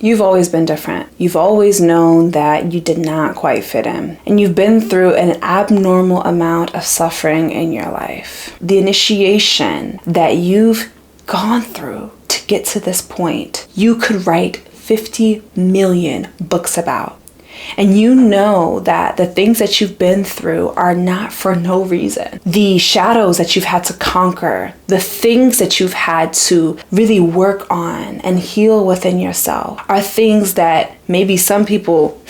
You've always been different. You've always known that you did not quite fit in. And you've been through an abnormal amount of suffering in your life. The initiation that you've gone through to get to this point, you could write 50 million books about. And you know that the things that you've been through are not for no reason. The shadows that you've had to conquer, the things that you've had to really work on and heal within yourself are things that maybe some people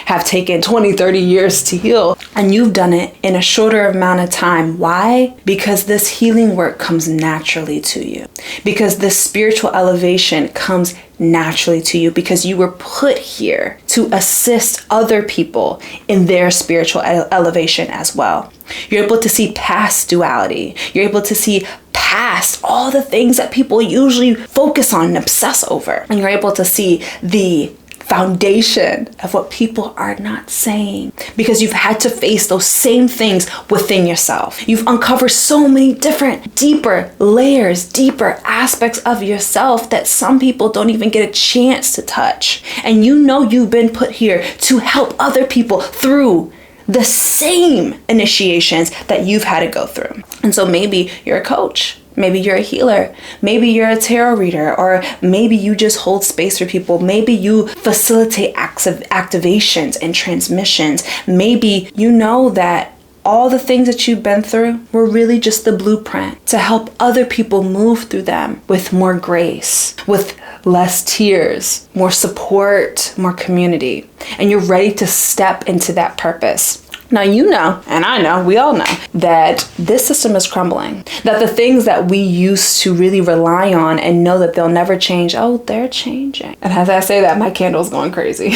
have taken 20, 30 years to heal, and you've done it in a shorter amount of time. Why? Because this healing work comes naturally to you. Because this spiritual elevation comes naturally to you, because you were put here to assist other people in their spiritual elevation as well. You're able to see past duality. You're able to see past all the things that people usually focus on and obsess over. And you're able to see the foundation of what people are not saying, because you've had to face those same things within yourself. You've uncovered so many different, deeper layers, deeper aspects of yourself that some people don't even get a chance to touch. And you know you've been put here to help other people through the same initiations that you've had to go through. And so maybe you're a coach. Maybe you're a healer. Maybe you're a tarot reader, or maybe you just hold space for people. Maybe you facilitate activations and transmissions. Maybe you know that all the things that you've been through were really just the blueprint to help other people move through them with more grace, with less tears, more support, more community. And you're ready to step into that purpose. Now, you know, and I know, we all know, that this system is crumbling. That the things that we used to really rely on and know that they'll never change, oh, they're changing. And as I say that, my candle's going crazy.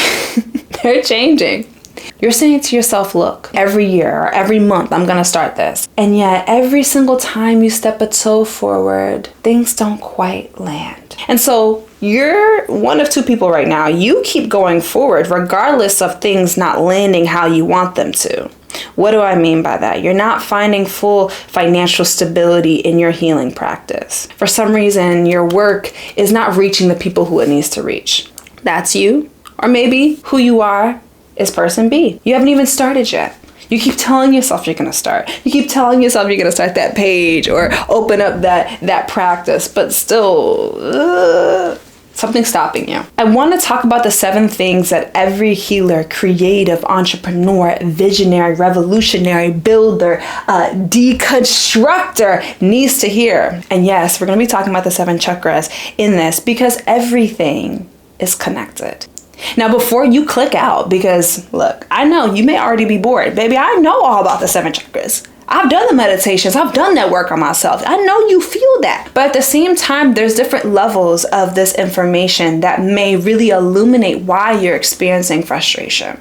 They're changing. You're saying to yourself, look, every year or every month, I'm going to start this. And yet, every single time you step a toe forward, things don't quite land. And so you're one of two people right now. You keep going forward regardless of things not landing how you want them to. What do I mean by that? You're not finding full financial stability in your healing practice. For some reason, your work is not reaching the people who it needs to reach. That's you. Or maybe who you are is person B. You haven't even started yet. You keep telling yourself you're going to start. You keep telling yourself you're going to start that page or open up that practice, but still, something's stopping you. I want to talk about the 7 things that every healer, creative, entrepreneur, visionary, revolutionary, builder, deconstructor needs to hear. And yes, we're going to be talking about the 7 chakras in this because everything is connected. Now, before you click out, because look, I know you may already be bored. Baby, I know all about the 7 chakras. I've done the meditations. I've done that work on myself. I know you feel that. But at the same time, there's different levels of this information that may really illuminate why you're experiencing frustration.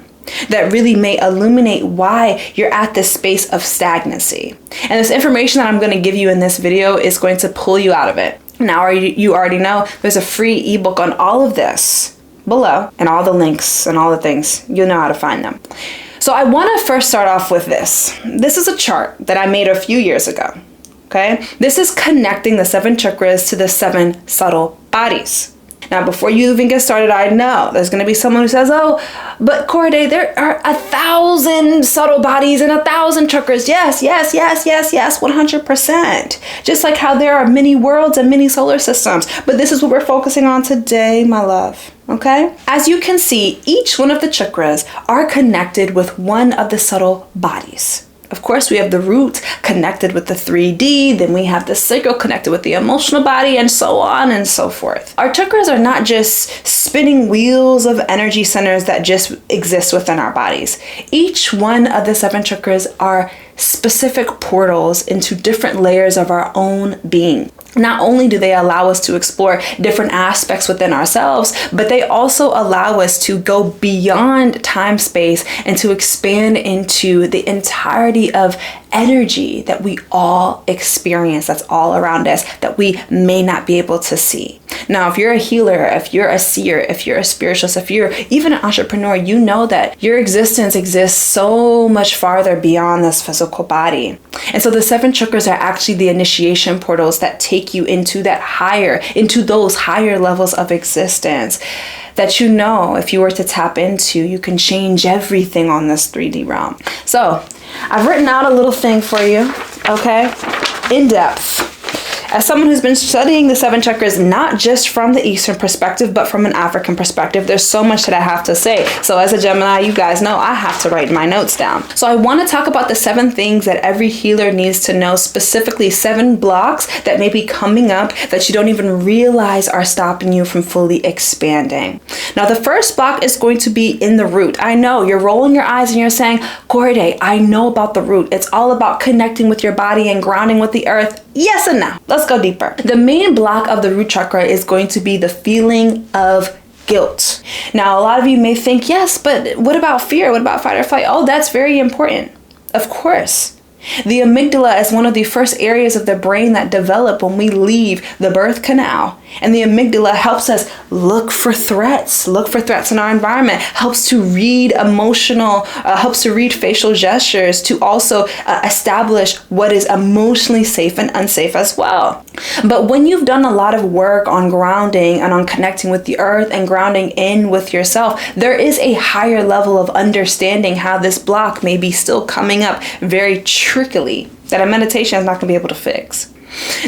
That really may illuminate why you're at this space of stagnancy. And this information that I'm going to give you in this video is going to pull you out of it. Now, you already know there's a free ebook on all of this below, and all the links and all the things. You'll know how to find them. So I want to first start off with this. This is a chart that I made a few years ago. Okay? This is connecting the 7 chakras to the 7 subtle bodies. Now, before you even get started, I know there's going to be someone who says, oh, but Coredé, there are 1,000 subtle bodies and 1,000 chakras. Yes, 100%. Just like how there are many worlds and many solar systems. But this is what we're focusing on today, my love. Okay? As you can see, each one of the chakras are connected with one of the subtle bodies. Of course, we have the root connected with the 3D, then we have the sacral connected with the emotional body, and so on and so forth. Our chakras are not just spinning wheels of energy centers that just exist within our bodies. Each one of the 7 chakras are specific portals into different layers of our own being. Not only do they allow us to explore different aspects within ourselves, but they also allow us to go beyond time, space, and to expand into the entirety of energy that we all experience, that's all around us, that we may not be able to see. Now, if you're a healer, if you're a seer, if you're a spiritualist, if you're even an entrepreneur, you know that your existence exists so much farther beyond this physical body. And so the 7 chakras are actually the initiation portals that take you into those higher levels of existence that you know if you were to tap into, you can change everything on this 3D realm. So I've written out a little thing for you, okay? In depth. As someone who's been studying the 7 chakras, not just from the Eastern perspective, but from an African perspective, there's so much that I have to say. So as a Gemini, you guys know I have to write my notes down. So I want to talk about the 7 things that every healer needs to know, specifically 7 blocks that may be coming up that you don't even realize are stopping you from fully expanding. Now, the first block is going to be in the root. I know you're rolling your eyes and you're saying, Corday, I know about the root. It's all about connecting with your body and grounding with the earth. Yes and no. Let's go deeper. The main block of the root chakra is going to be the feeling of guilt. Now, a lot of you may think, yes, but what about fear? What about fight or flight? Oh, that's very important. Of course. The amygdala is one of the first areas of the brain that develop when we leave the birth canal. And the amygdala helps us look for threats in our environment, helps to read helps to read facial gestures, to also establish what is emotionally safe and unsafe as well. But when you've done a lot of work on grounding and on connecting with the earth and grounding in with yourself, there is a higher level of understanding how this block may be still coming up very trickily that a meditation is not going to be able to fix.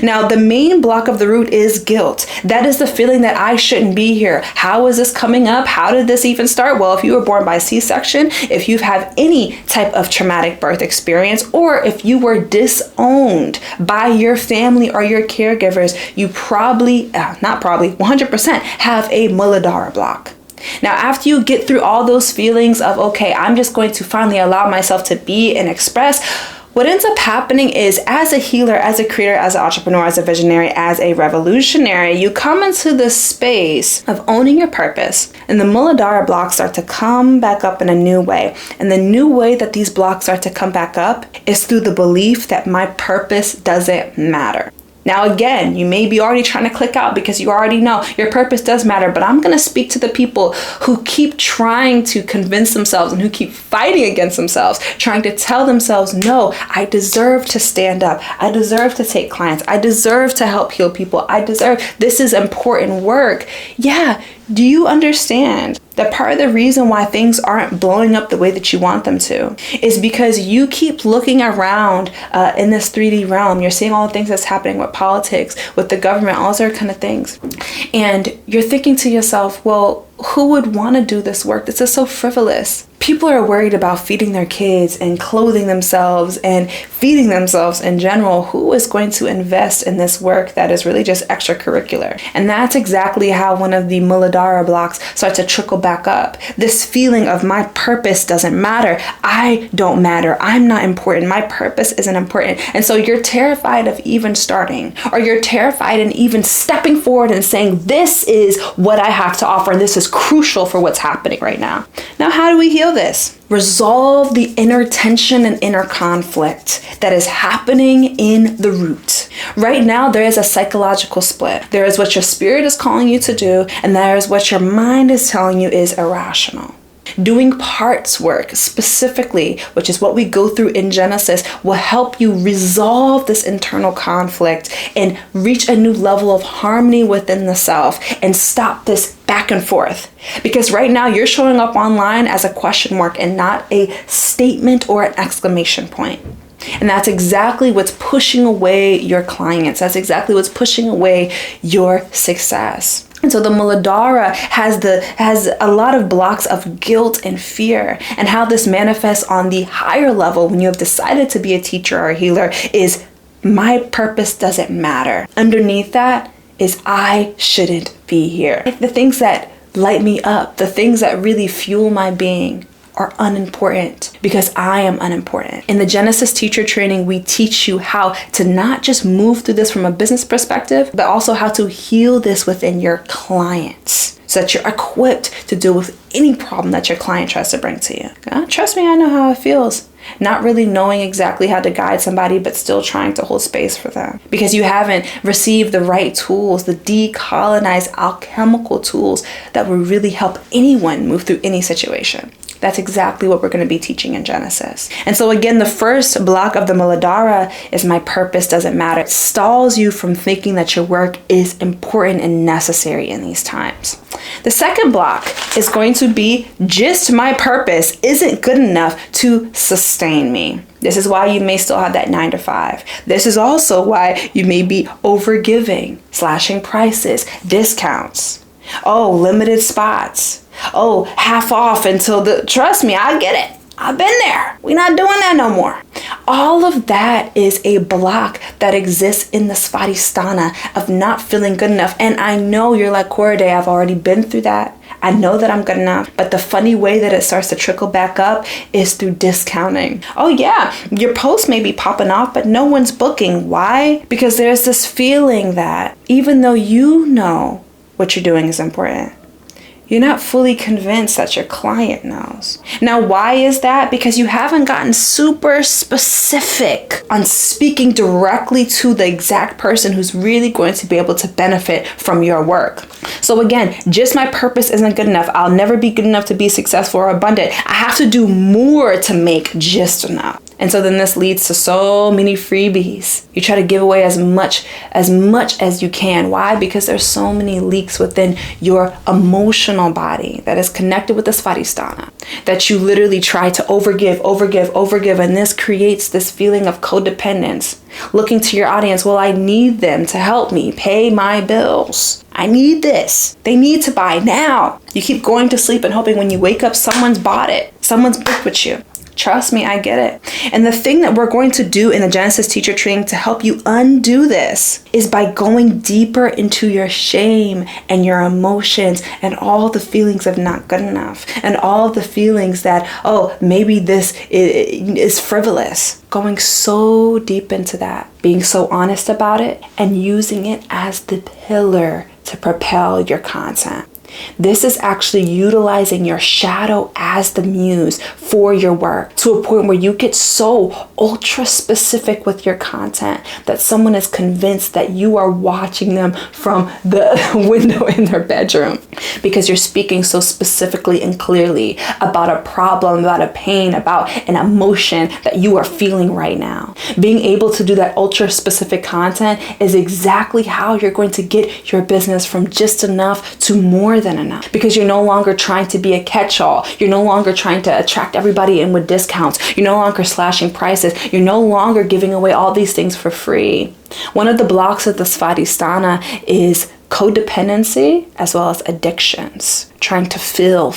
Now, the main block of the root is guilt. That is the feeling that I shouldn't be here. How is this coming up? How did this even start? Well, if you were born by C-section, if you have any type of traumatic birth experience, or if you were disowned by your family or your caregivers, you 100% have a Muladhara block. Now, after you get through all those feelings of, okay, I'm just going to finally allow myself to be and express, what ends up happening is, as a healer, as a creator, as an entrepreneur, as a visionary, as a revolutionary, you come into this space of owning your purpose, and the Muladhara blocks start to come back up in a new way. And the new way that these blocks start to come back up is through the belief that my purpose doesn't matter. Now, again, you may be already trying to click out because you already know your purpose does matter, but I'm going to speak to the people who keep trying to convince themselves and who keep fighting against themselves, trying to tell themselves, no, I deserve to stand up. I deserve to take clients. I deserve to help heal people. This is important work. Yeah. Do you understand that part of the reason why things aren't blowing up the way that you want them to is because you keep looking around in this 3D realm. You're seeing all the things that's happening with politics, with the government, all those kind of things. And you're thinking to yourself, well, who would want to do this work? This is so frivolous. People are worried about feeding their kids and clothing themselves and feeding themselves in general. Who is going to invest in this work that is really just extracurricular? And that's exactly how one of the Muladhara blocks starts to trickle back up. This feeling of my purpose doesn't matter. I don't matter. I'm not important. My purpose isn't important. And so you're terrified of even starting, or you're terrified in even stepping forward and saying, this is what I have to offer. And this is crucial for what's happening right now. Now, how do we heal this? Resolve the inner tension and inner conflict that is happening in the root. Right now, there is a psychological split. There is what your spirit is calling you to do, and there is what your mind is telling you is irrational. Doing parts work specifically, which is what we go through in Genesis, will help you resolve this internal conflict and reach a new level of harmony within the self and stop this back and forth. Because right now you're showing up online as a question mark and not a statement or an exclamation point. And that's exactly what's pushing away your clients. That's exactly what's pushing away your success. And so the Muladhara has a lot of blocks of guilt and fear, and how this manifests on the higher level when you have decided to be a teacher or a healer is my purpose doesn't matter. Underneath that is I shouldn't be here. The things that light me up, the things that really fuel my being are unimportant because I am unimportant. In the Genesis teacher training, we teach you how to not just move through this from a business perspective, but also how to heal this within your clients so that you're equipped to deal with any problem that your client tries to bring to you. Trust me, I know how it feels. not really knowing exactly how to guide somebody, but still trying to hold space for them because you haven't received the right tools, the decolonized alchemical tools that will really help anyone move through any situation. That's exactly what we're going to be teaching in Genesis. And so again, the first block of the Muladhara is my purpose doesn't matter. It stalls you from thinking that your work is important and necessary in these times. The second block is going to be just my purpose isn't good enough to sustain me. This is why you may still have that 9 to 5. This is also why you may be overgiving, slashing prices, discounts. Oh, limited spots. Oh, half off until trust me, I get it. I've been there. We're not doing that no more. All of that is a block that exists in the Svadhisthana of not feeling good enough. And I know you're like, Coraday, I've already been through that. I know that I'm good enough. But the funny way that it starts to trickle back up is through discounting. Oh yeah, your post may be popping off, but no one's booking. Why? Because there's this feeling that even though you know what you're doing is important, you're not fully convinced that your client knows. Now, why is that? Because you haven't gotten super specific on speaking directly to the exact person who's really going to be able to benefit from your work. So again, just my purpose isn't good enough. I'll never be good enough to be successful or abundant. I have to do more to make just enough. And so then this leads to so many freebies. You try to give away as much as you can. Why? Because there's so many leaks within your emotional body that is connected with the Svadhisthana that you literally try to overgive. And this creates this feeling of codependence. Looking to your audience, well, I need them to help me pay my bills. I need this. They need to buy now. You keep going to sleep and hoping when you wake up, someone's bought it. Someone's booked with you. Trust me, I get it. And the thing that we're going to do in the Genesis teacher training to help you undo this is by going deeper into your shame and your emotions and all the feelings of not good enough and all the feelings that, oh, maybe this is frivolous. Going so deep into that, being so honest about it and using it as the pillar to propel your content. This is actually utilizing your shadow as the muse for your work to a point where you get so ultra specific with your content that someone is convinced that you are watching them from the window in their bedroom because you're speaking so specifically and clearly about a problem, about a pain, about an emotion that you are feeling right now. Being able to do that ultra specific content is exactly how you're going to get your business from just enough to more than enough, because you're no longer trying to be a catch-all. You're no longer trying to attract everybody in with discounts. You're no longer slashing prices. You're no longer giving away all these things for free. One of the blocks of the Svadhisthana is codependency as well as addictions. Trying to fill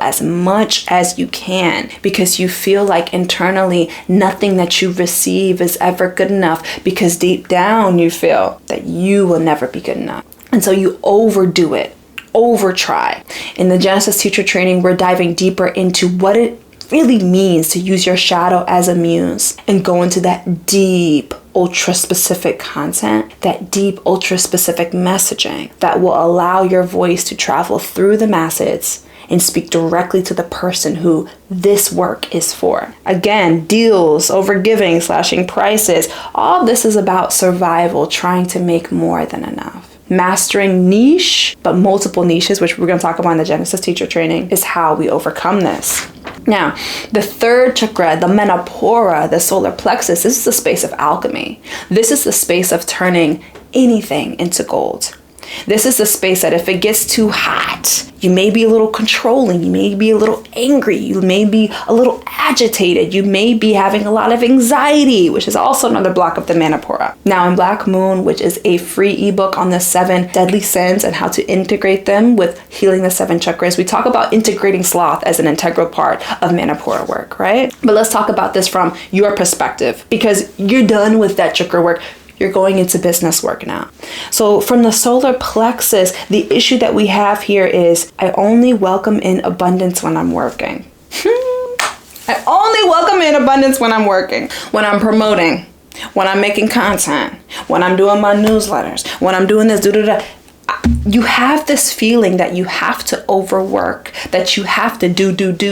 as much as you can because you feel like internally nothing that you receive is ever good enough, because deep down you feel that you will never be good enough. And so you overdo it, over try. In the Genesis teacher training, we're diving deeper into what it really means to use your shadow as a muse and go into that deep, ultra specific content, that deep, ultra specific messaging that will allow your voice to travel through the masses and speak directly to the person who this work is for. Again, deals, overgiving, slashing prices, all this is about survival, trying to make more than enough. Mastering niche, but multiple niches, which we're going to talk about in the Genesis teacher training, is how we overcome this. Now, the third chakra, the Manipura, the solar plexus, this is the space of alchemy. This is the space of turning anything into gold. This is the space that if it gets too hot, you may be a little controlling, you may be a little angry, you may be a little agitated, you may be having a lot of anxiety, which is also another block of the Manipura. Now in Black Moon, which is a free ebook on the 7 deadly sins and how to integrate them with healing the 7 chakras, we talk about integrating sloth as an integral part of Manipura work, right? But let's talk about this from your perspective, because you're done with that chakra work. You're going into business work now. So from the solar plexus, the issue that we have here is I only welcome in abundance when I'm working. I only welcome in abundance when I'm working, when I'm promoting, when I'm making content, when I'm doing my newsletters, when I'm doing this, you have this feeling that you have to overwork, that you have to do,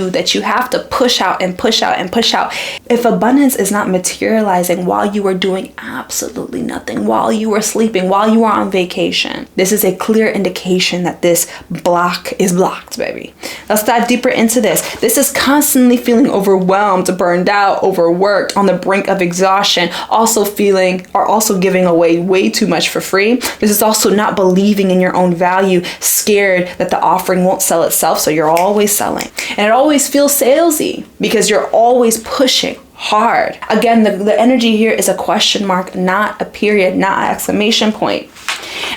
that you have to push out and push out and push out. If abundance is not materializing while you are doing absolutely nothing, while you are sleeping, while you are on vacation, this is a clear indication that this block is blocked, baby. Let's dive deeper into this. This is constantly feeling overwhelmed, burned out, overworked, on the brink of exhaustion, also giving away way too much for free. This is also not believing in your own value, scared that the offering won't sell itself, so you're always selling. And it always feels salesy because you're always pushing hard. Again, the energy here is a question mark, not a period, not an exclamation point.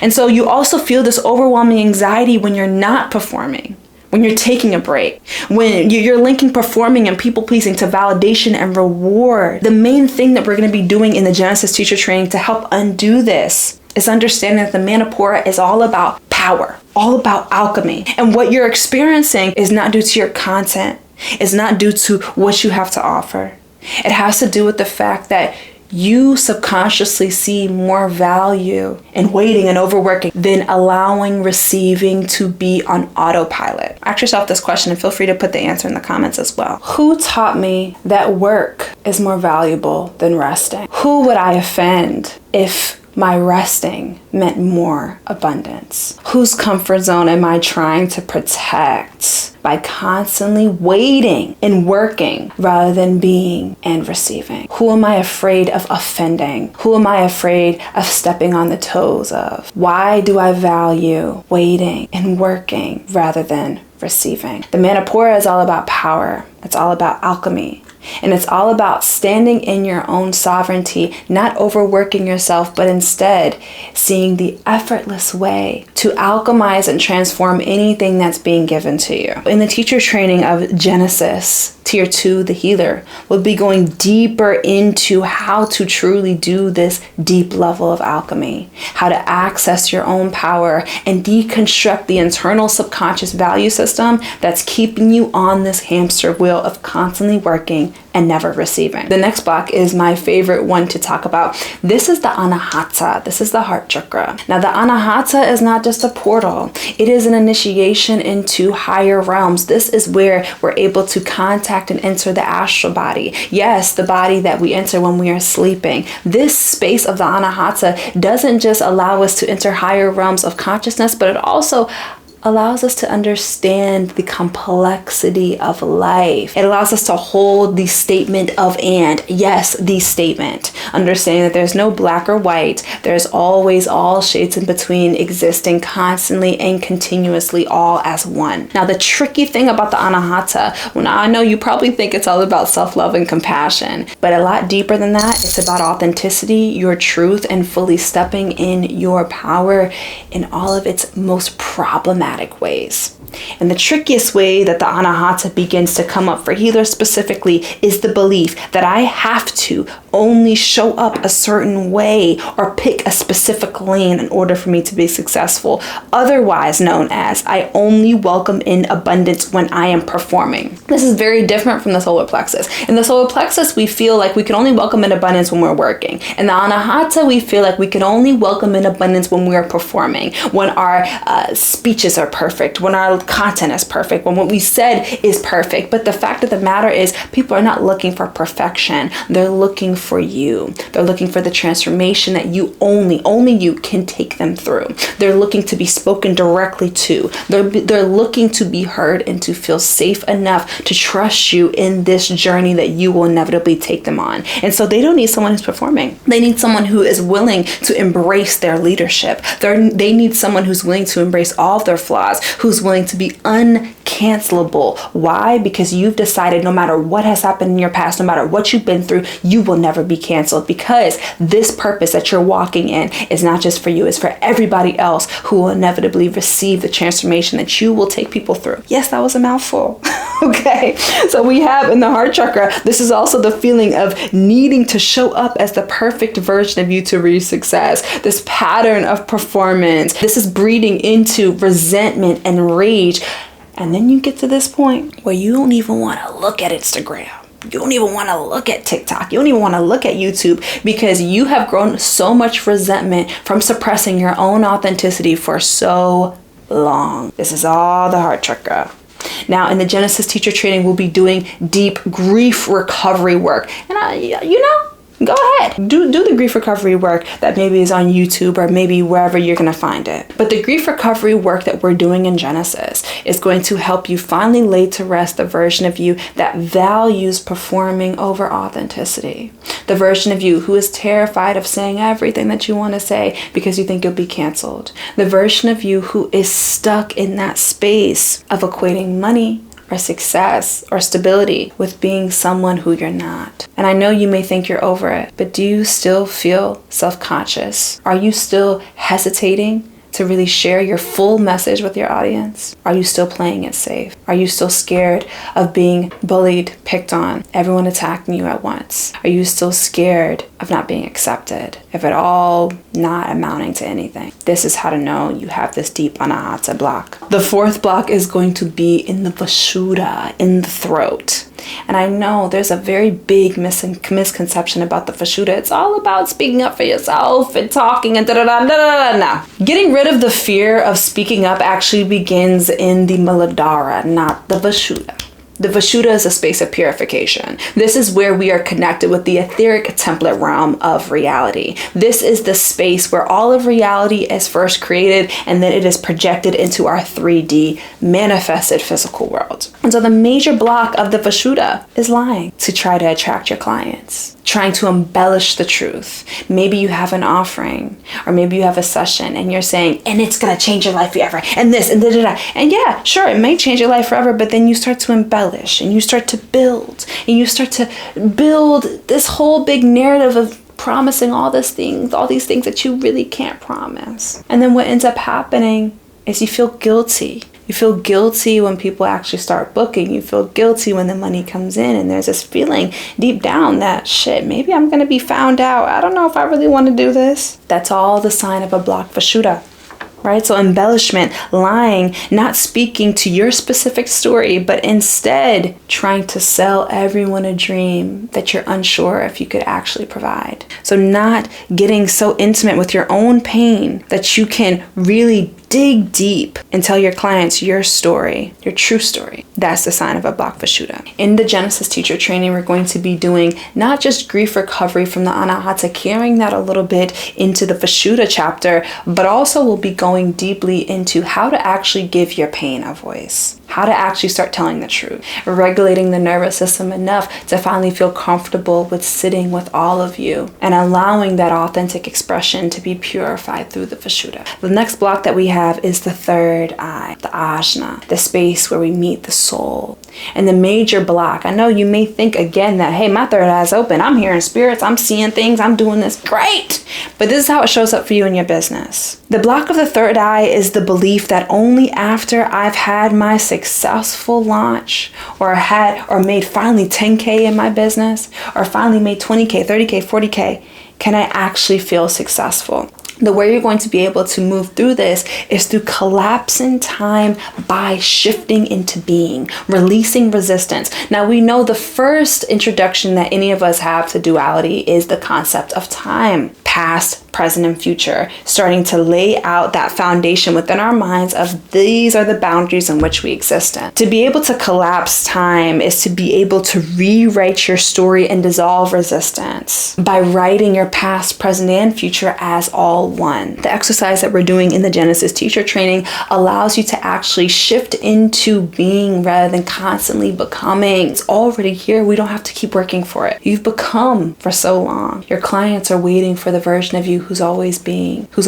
And so you also feel this overwhelming anxiety when you're not performing, when you're taking a break, when you're linking performing and people pleasing to validation and reward. The main thing that we're going to be doing in the Genesis teacher training to help undo this is understanding that the Manipura is all about power, all about alchemy. And what you're experiencing is not due to your content. It's not due to what you have to offer. It has to do with the fact that you subconsciously see more value in waiting and overworking than allowing receiving to be on autopilot. Ask yourself this question and feel free to put the answer in the comments as well. Who taught me that work is more valuable than resting? Who would I offend if my resting meant more abundance? Whose comfort zone am I trying to protect by constantly waiting and working rather than being and receiving? Who am I afraid of offending? Who am I afraid of stepping on the toes of? Why do I value waiting and working rather than receiving? The Manipura is all about power. It's all about alchemy. And it's all about standing in your own sovereignty, not overworking yourself, but instead seeing the effortless way to alchemize and transform anything that's being given to you. In the teacher training of Genesis, Tier 2, the healer, we'll be going deeper into how to truly do this deep level of alchemy, how to access your own power and deconstruct the internal subconscious value system that's keeping you on this hamster wheel of constantly working and never receiving. The next block is my favorite one to talk about. This is the Anahata. This is the heart chakra. Now, the Anahata is not just a portal. It is an initiation into higher realms. This is where we're able to contact and enter the astral body. Yes, the body that we enter when we are sleeping. This space of the Anahata doesn't just allow us to enter higher realms of consciousness, but it also allows us to understand the complexity of life. It allows us to hold the statement of and. Yes, the statement. Understanding that there's no black or white. There's always all shades in between existing constantly and continuously all as one. Now, the tricky thing about the Anahata, well, now I know you probably think it's all about self-love and compassion, but a lot deeper than that. It's about authenticity, your truth, and fully stepping in your power in all of its most problematic ways. And the trickiest way that the Anahata begins to come up for healers specifically is the belief that I have to only show up a certain way or pick a specific lane in order for me to be successful, otherwise known as I only welcome in abundance when I am performing. This is very different from the solar plexus. In the solar plexus, we feel like we can only welcome in abundance when we're working. In the Anahata, we feel like we can only welcome in abundance when we are performing, when our speeches are perfect, when our content is perfect, when what we said is perfect. But the fact of the matter is, people are not looking for perfection. They're looking for you. They're looking for the transformation that you only you can take them through. They're looking to be spoken directly to. They're looking to be heard and to feel safe enough to trust you in this journey that you will inevitably take them on. And so they don't need someone who's performing. They need someone who is willing to embrace their leadership. They need someone who's willing to embrace all of their flaws, who's willing to be uncancelable. Why? Because you've decided no matter what has happened in your past, no matter what you've been through, you will never be canceled, because this purpose that you're walking in is not just for you, it's for everybody else who will inevitably receive the transformation that you will take people through. Yes, that was a mouthful. Okay, so we have in the heart chakra, this is also the feeling of needing to show up as the perfect version of you to reach success. This pattern of performance, this is breeding into resentment and rage. And then you get to this point where you don't even want to look at Instagram. You don't even want to look at TikTok. You don't even want to look at YouTube because you have grown so much resentment from suppressing your own authenticity for so long. This is all the heart chakra. Now, in the Genesis teacher training, we'll be doing deep grief recovery work. And go ahead, do the grief recovery work that maybe is on YouTube or maybe wherever you're going to find it. But the grief recovery work that we're doing in Genesis is going to help you finally lay to rest the version of you that values performing over authenticity. The version of you who is terrified of saying everything that you want to say because you think you'll be canceled. The version of you who is stuck in that space of equating money or success or stability with being someone who you're not. And I know you may think you're over it, but do you still feel self-conscious? Are you still hesitating to really share your full message with your audience? Are you still playing it safe? Are you still scared of being bullied, picked on, everyone attacking you at once? Are you still scared of not being accepted, if at all not amounting to anything? This is how to know you have this deep anahata block. The fourth block is going to be in the Vishuddha, in the throat. And I know there's a very big misconception about the Vishuddha. It's all about speaking up for yourself and talking and da-da-da-da-da-da. No. Getting rid of the fear of speaking up actually begins in the Muladhara, not the Vishuddha. The Vishuddha is a space of purification. This is where we are connected with the etheric template realm of reality. This is the space where all of reality is first created and then it is projected into our 3D manifested physical world. And so the major block of the Vishuddha is lying to try to attract your clients, trying to embellish the truth. Maybe you have an offering or maybe you have a session and you're saying, and it's going to change your life forever and this and da-da-da. And yeah, sure, it may change your life forever, but then you start to embellish and you start to build and you start to build this whole big narrative of promising all these things that you really can't promise. And then what ends up happening is you feel guilty. You feel guilty when people actually start booking. You feel guilty when the money comes in. And there's this feeling deep down that, shit, maybe I'm going to be found out. I don't know if I really want to do this. That's all the sign of a blocked Vishuddha. Right? So embellishment, lying, not speaking to your specific story, but instead trying to sell everyone a dream that you're unsure if you could actually provide. So not getting so intimate with your own pain that you can really dig deep and tell your clients your story, your true story. That's the sign of a blocked Vishuddha. In the Genesis teacher training, we're going to be doing not just grief recovery from the Anahata, carrying that a little bit into the Vishuddha chapter, but also we'll be going deeply into how to actually give your pain a voice. How to actually start telling the truth, regulating the nervous system enough to finally feel comfortable with sitting with all of you and allowing that authentic expression to be purified through the Vishuddha. The next block that we have is the third eye, the ajna, the space where we meet the soul. And the major block, I know you may think again that, hey, my third eye's open. I'm hearing spirits. I'm seeing things. I'm doing this. Great. But this is how it shows up for you in your business. The block of the third eye is the belief that only after I've had my successful launch or made finally 10K in my business or finally made 20K, 30K, 40K, can I actually feel successful. The way you're going to be able to move through this is through collapsing time by shifting into being, releasing resistance. Now, we know the first introduction that any of us have to duality is the concept of time, past, present, and future, starting to lay out that foundation within our minds of these are the boundaries in which we exist in. To be able to collapse time is to be able to rewrite your story and dissolve resistance by writing your past, present, and future as all one. The exercise that we're doing in the Genesis teacher training allows you to actually shift into being rather than constantly becoming. It's already here. We don't have to keep working for it. You've become for so long. Your clients are waiting for the version of you who's always been, who's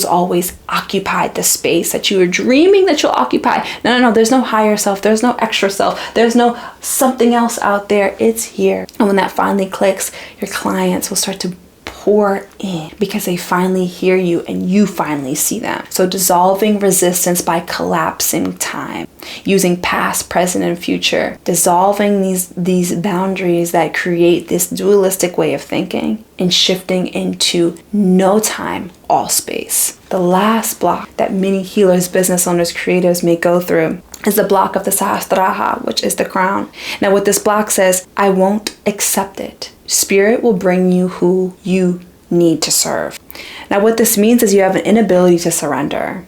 always occupied the space that you were dreaming that you'll occupy. No, there's no higher self. There's no extra self. There's no something else out there. It's here. And when that finally clicks, your clients will start to pour in because they finally hear you and you finally see them. So dissolving resistance by collapsing time, using past, present, and future, dissolving these boundaries that create this dualistic way of thinking and shifting into no time, all space. The last block that many healers, business owners, creatives may go through is the block of the Sahasrara, which is the crown. Now what this block says, I won't accept it. Spirit will bring you who you need to serve. Now what this means is you have an inability to surrender.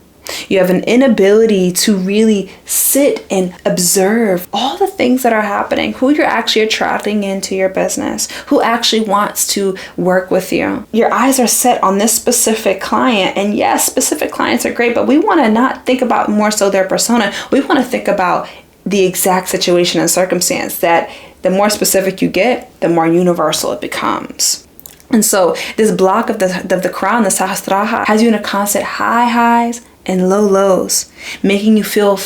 You have an inability to really sit and observe all the things that are happening, who you're actually attracting into your business, who actually wants to work with you. Your eyes are set on this specific client, and yes, specific clients are great, but we want to not think about more so their persona. We want to think about the exact situation and circumstance, that the more specific you get, the more universal it becomes. And so this block of the crown, the Sahasrara, has you in a constant highs and lows, making you feel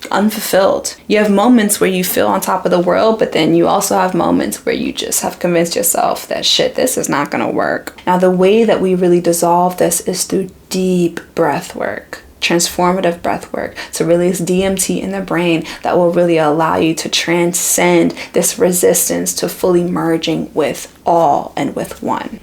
unfulfilled. You have moments where you feel on top of the world, but then you also have moments where you just have convinced yourself that shit, this is not gonna work. Now the way that we really dissolve this is through deep breath work. Transformative breath work to release DMT in the brain that will really allow you to transcend this resistance to fully merging with all and with one.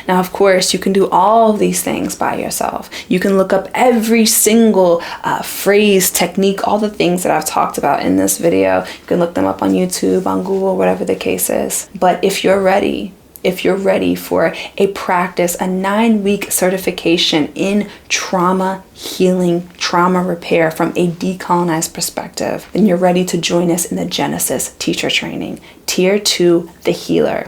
Now, of course, you can do all of these things by yourself. You can look up every single phrase, technique, all the things that I've talked about in this video. You can look them up on YouTube, on Google, whatever the case is. But if you're ready for a practice, a 9-week certification in trauma healing, trauma repair from a decolonized perspective, then you're ready to join us in the Genesis teacher training, Tier 2, the healer.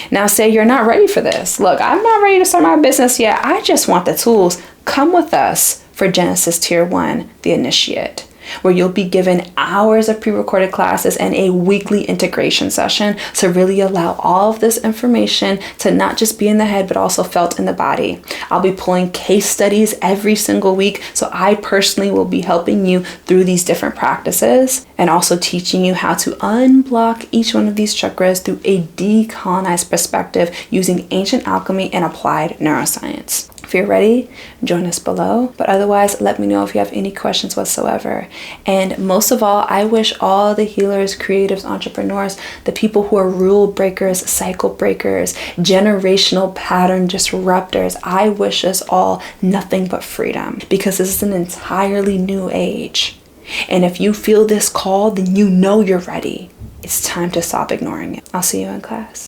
Now say you're not ready for this. Look, I'm not ready to start my business yet. I just want the tools. Come with us for Genesis Tier 1, the initiate, where you'll be given hours of pre-recorded classes and a weekly integration session to really allow all of this information to not just be in the head, but also felt in the body. I'll be pulling case studies every single week, so I personally will be helping you through these different practices and also teaching you how to unblock each one of these chakras through a decolonized perspective using ancient alchemy and applied neuroscience. If you're ready, join us below. But otherwise, let me know if you have any questions whatsoever. And most of all, I wish all the healers, creatives, entrepreneurs, the people who are rule breakers, cycle breakers, generational pattern disruptors, I wish us all nothing but freedom, because this is an entirely new age. And if you feel this call, then you know you're ready. It's time to stop ignoring it. I'll see you in class.